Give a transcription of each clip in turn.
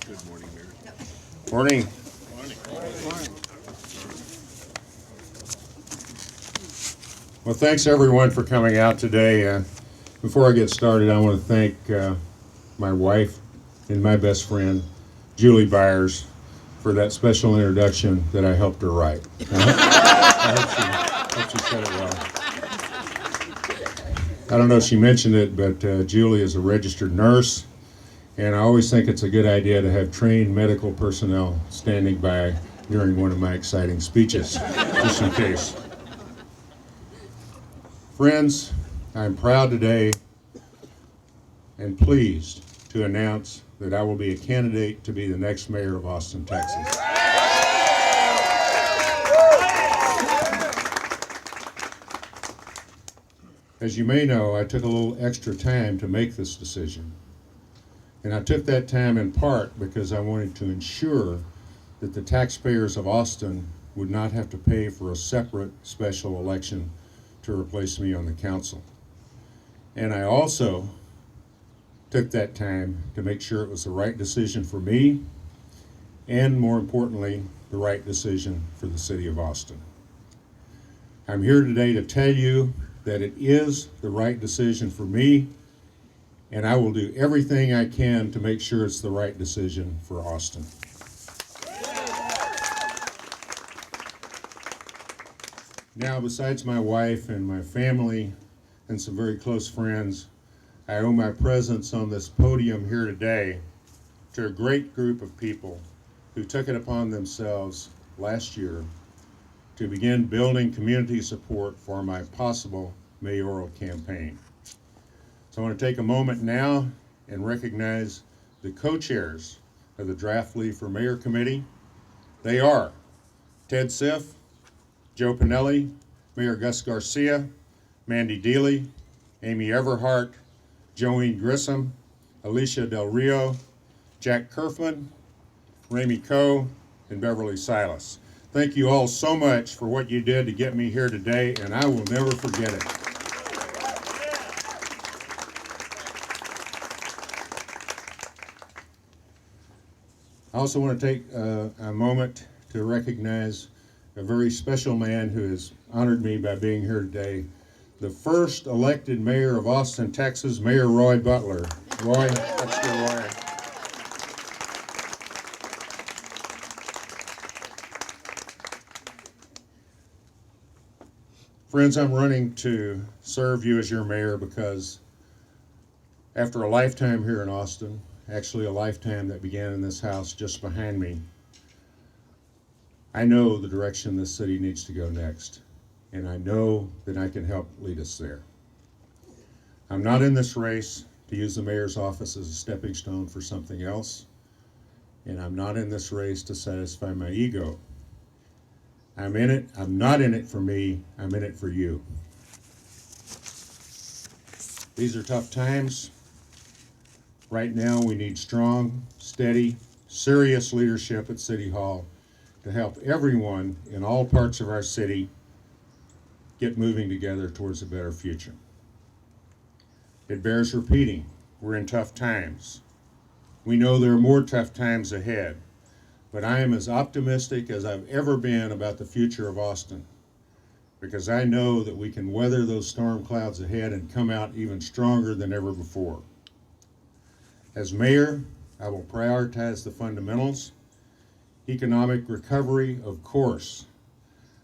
Good morning, Mayor. Morning. Well, thanks everyone for coming out today. Before I get started, I want to thank my wife and my best friend, Julie Byers, for that special introduction that I helped her write. I hope she said it well. I don't know if she mentioned it, but Julie is a registered nurse, and I always think it's a good idea to have trained medical personnel standing by during one of my exciting speeches, just in case. Friends, I'm proud today and pleased to announce that I will be a candidate to be the next mayor of Austin, Texas. As you may know, I took a little extra time to make this decision. And I took that time in part because I wanted to ensure that the taxpayers of Austin would not have to pay for a separate special election to replace me on the council. And I also took that time to make sure it was the right decision for me, and more importantly, the right decision for the city of Austin. I'm here today to tell you that it is the right decision for me, and I will do everything I can to make sure it's the right decision for Austin. Now, besides my wife and my family and some very close friends, I owe my presence on this podium here today to a great group of people who took it upon themselves last year to begin building community support for my possible mayoral campaign. So I want to take a moment now and recognize the co-chairs of the Draft Leave for Mayor Committee. They are Ted Siff, Joe Pinelli, Mayor Gus Garcia, Mandy Deely, Amy Everhart, Joanne Grissom, Alicia Del Rio, Jack Kerfman, Ramey Coe, and Beverly Silas. Thank you all so much for what you did to get me here today, and I will never forget it. I also want to take a moment to recognize a very special man who has honored me by being here today, the first elected mayor of Austin, Texas, Mayor Roy Butler. Roy, let's go, Roy. Friends, I'm running to serve you as your mayor because after a lifetime here in Austin, actually a lifetime that began in this house just behind me, I know the direction this city needs to go next, and I know that I can help lead us there. I'm not in this race to use the mayor's office as a stepping stone for something else, and I'm not in this race to satisfy my ego. I'm not in it for me, I'm in it for you. These are tough times. Right now we need strong, steady, serious leadership at City Hall to help everyone in all parts of our city get moving together towards a better future. It bears repeating, we're in tough times. We know there are more tough times ahead, but I am as optimistic as I've ever been about the future of Austin, because I know that we can weather those storm clouds ahead and come out even stronger than ever before. As mayor, I will prioritize the fundamentals, economic recovery, of course,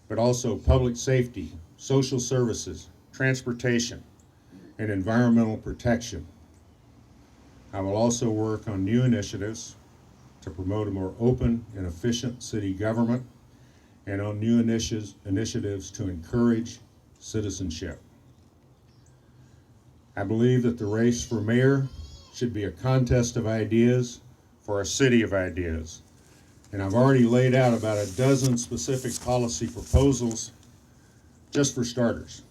but also public safety, social services, transportation, and environmental protection. I will also work on new initiatives to promote a more open and efficient city government, and on new initiatives to encourage citizenship. I believe that the race for mayor should be a contest of ideas for a city of ideas. And I've already laid out about a dozen specific policy proposals just for starters.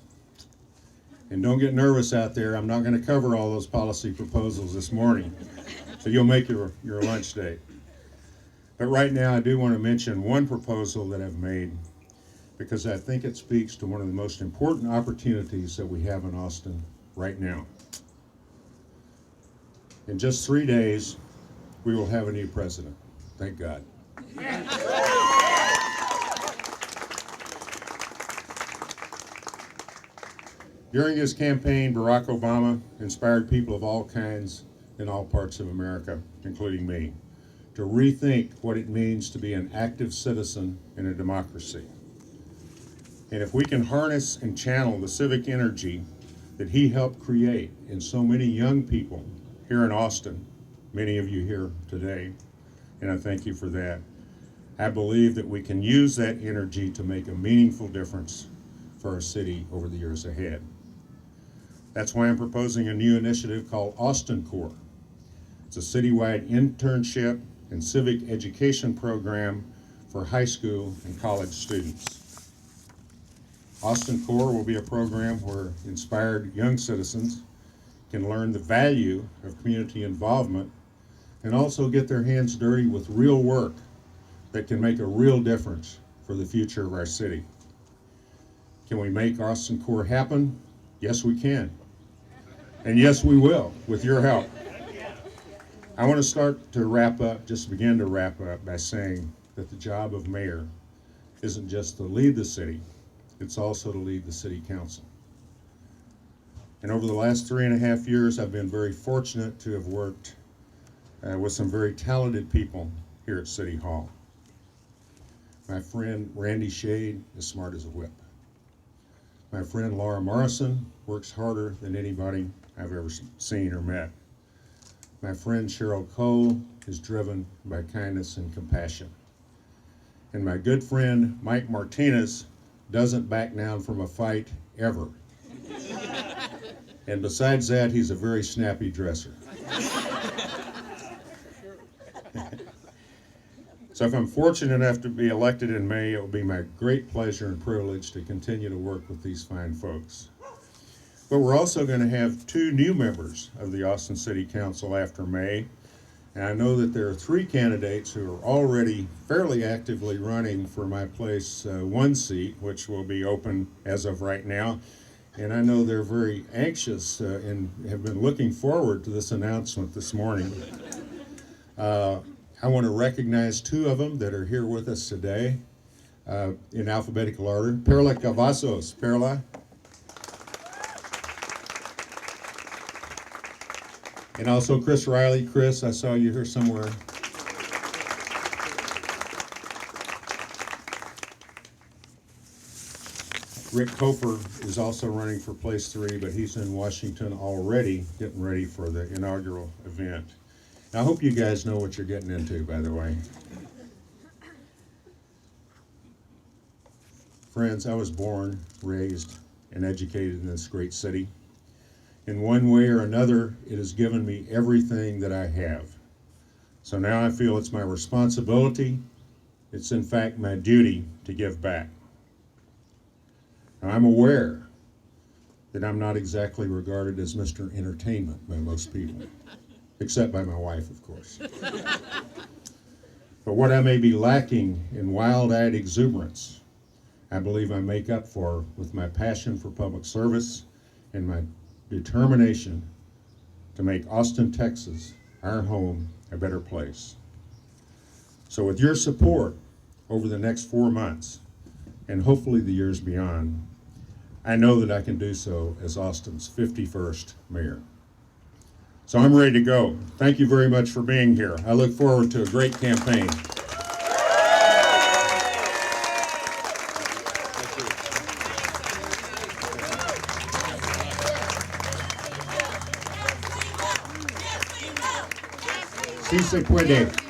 And don't get nervous out there, I'm not going to cover all those policy proposals this morning, so you'll make your lunch date. But right now I do want to mention one proposal that I've made because I think it speaks to one of the most important opportunities that we have in Austin right now. In just 3 days, we will have a new president. Thank God. During his campaign, Barack Obama inspired people of all kinds in all parts of America, including me, to rethink what it means to be an active citizen in a democracy. And if we can harness and channel the civic energy that he helped create in so many young people here in Austin, many of you here today, and I thank you for that, I believe that we can use that energy to make a meaningful difference for our city over the years ahead. That's why I'm proposing a new initiative called Austin Corps. It's a citywide internship and civic education program for high school and college students. Austin Corps will be a program where inspired young citizens can learn the value of community involvement and also get their hands dirty with real work that can make a real difference for the future of our city. Can we make Austin Corps happen? Yes, we can. And yes, we will, with your help. I want to start to wrap up, just begin to wrap up by saying that the job of mayor isn't just to lead the city, it's also to lead the city council. And over the last 3.5 years, I've been very fortunate to have worked with some very talented people here at City Hall. My friend Randy Shade is smart as a whip. My friend Laura Morrison works harder than anybody I've ever seen or met. My friend Cheryl Cole is driven by kindness and compassion. And my good friend Mike Martinez doesn't back down from a fight ever. And besides that, he's a very snappy dresser. So if I'm fortunate enough to be elected in May, it will be my great pleasure and privilege to continue to work with these fine folks. But we're also going to have 2 new members of the Austin City Council after May. And I know that there are 3 candidates who are already fairly actively running for my place 1 seat, which will be open as of right now. And I know they're very anxious and have been looking forward to this announcement this morning. I want to recognize 2 of them that are here with us today in alphabetical order. Perla Cavazos. Perla. And also Chris Riley. Chris, I saw you here somewhere. Rick Coper is also running for place 3, but he's in Washington already getting ready for the inaugural event. I hope you guys know what you're getting into, by the way. Friends, I was born, raised, and educated in this great city. In one way or another, it has given me everything that I have. So now I feel it's my responsibility, it's in fact my duty to give back. Now, I'm aware that I'm not exactly regarded as Mr. Entertainment by most people. Except by my wife, of course. But what I may be lacking in wild-eyed exuberance, I believe I make up for with my passion for public service and my determination to make Austin, Texas, our home, a better place. So with your support over the next 4 months, and hopefully the years beyond, I know that I can do so as Austin's 51st mayor. So I'm ready to go. Thank you very much for being here. I look forward to a great campaign. Sí se puede.